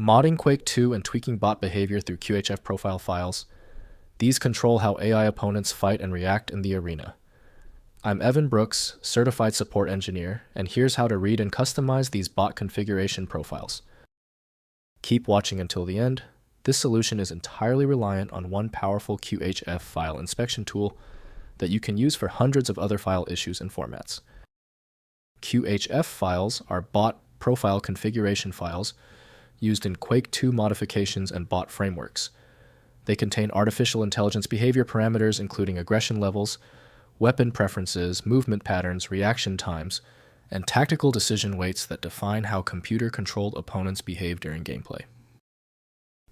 Modding Quake II and tweaking bot behavior through QHF profile files. These control how AI opponents fight and react in the arena. I'm Evan Brooks, Certified Support Engineer, and here's how to read and customize these bot configuration profiles. Keep watching until the end. This solution is entirely reliant on one powerful QHF file inspection tool that you can use for hundreds of other file issues and formats. QHF files are bot profile configuration files used in Quake II modifications and bot frameworks. They contain artificial intelligence behavior parameters including aggression levels, weapon preferences, movement patterns, reaction times, and tactical decision weights that define how computer-controlled opponents behave during gameplay.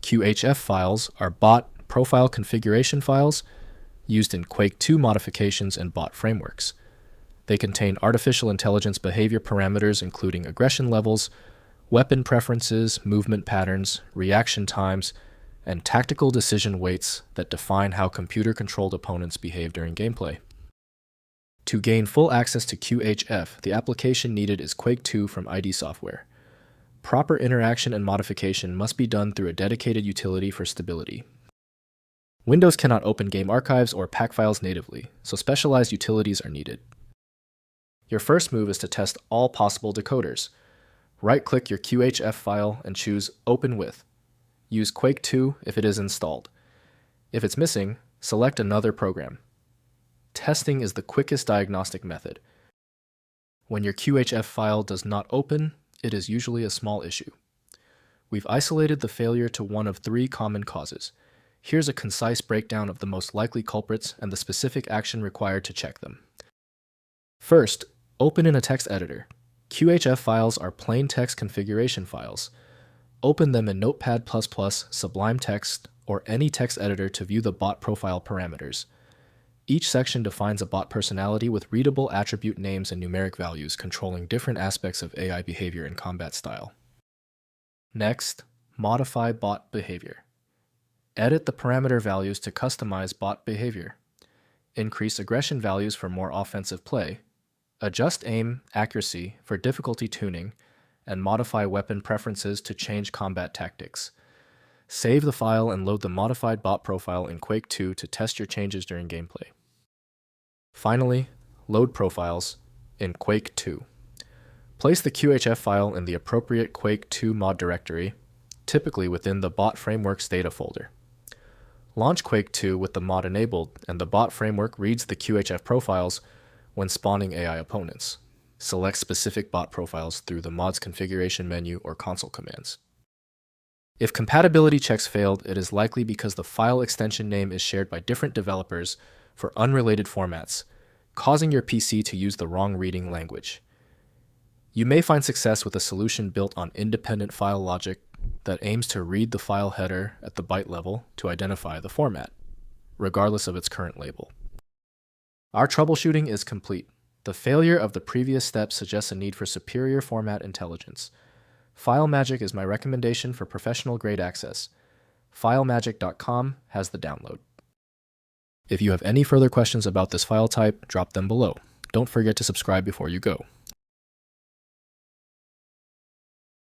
QHF files are bot profile configuration files used in Quake II modifications and bot frameworks. They contain artificial intelligence behavior parameters including aggression levels, weapon preferences, movement patterns, reaction times, and tactical decision weights that define how computer-controlled opponents behave during gameplay. To gain full access to QHF, the application needed is Quake II from ID Software. Proper interaction and modification must be done through a dedicated utility for stability. Windows cannot open game archives or pack files natively, so specialized utilities are needed. Your first move is to test all possible decoders. Right-click your QHF file and choose Open With. Use Quake II if it is installed. If it's missing, select another program. Testing is the quickest diagnostic method. When your QHF file does not open, it is usually a small issue. We've isolated the failure to one of three common causes. Here's a concise breakdown of the most likely culprits and the specific action required to check them. First, open in a text editor. QHF files are plain text configuration files. Open them in Notepad++, Sublime Text, or any text editor to view the bot profile parameters. Each section defines a bot personality with readable attribute names and numeric values controlling different aspects of AI behavior and combat style. Next, modify bot behavior. Edit the parameter values to customize bot behavior. Increase aggression values for more offensive play. Adjust aim accuracy for difficulty tuning, and modify weapon preferences to change combat tactics. Save the file and load the modified bot profile in Quake II to test your changes during gameplay. Finally, load profiles in Quake II. Place the QHF file in the appropriate Quake II mod directory, typically within the bot framework's data folder. Launch Quake II with the mod enabled, and the bot framework reads the QHF profiles when spawning AI opponents. Select specific bot profiles through the mod's configuration menu or console commands. If compatibility checks failed, it is likely because the file extension name is shared by different developers for unrelated formats, causing your PC to use the wrong reading language. You may find success with a solution built on independent file logic that aims to read the file header at the byte level to identify the format, regardless of its current label. Our troubleshooting is complete. The failure of the previous steps suggests a need for superior format intelligence. FileMagick is my recommendation for professional-grade access. FileMagick.com has the download. If you have any further questions about this file type, drop them below. Don't forget to subscribe before you go.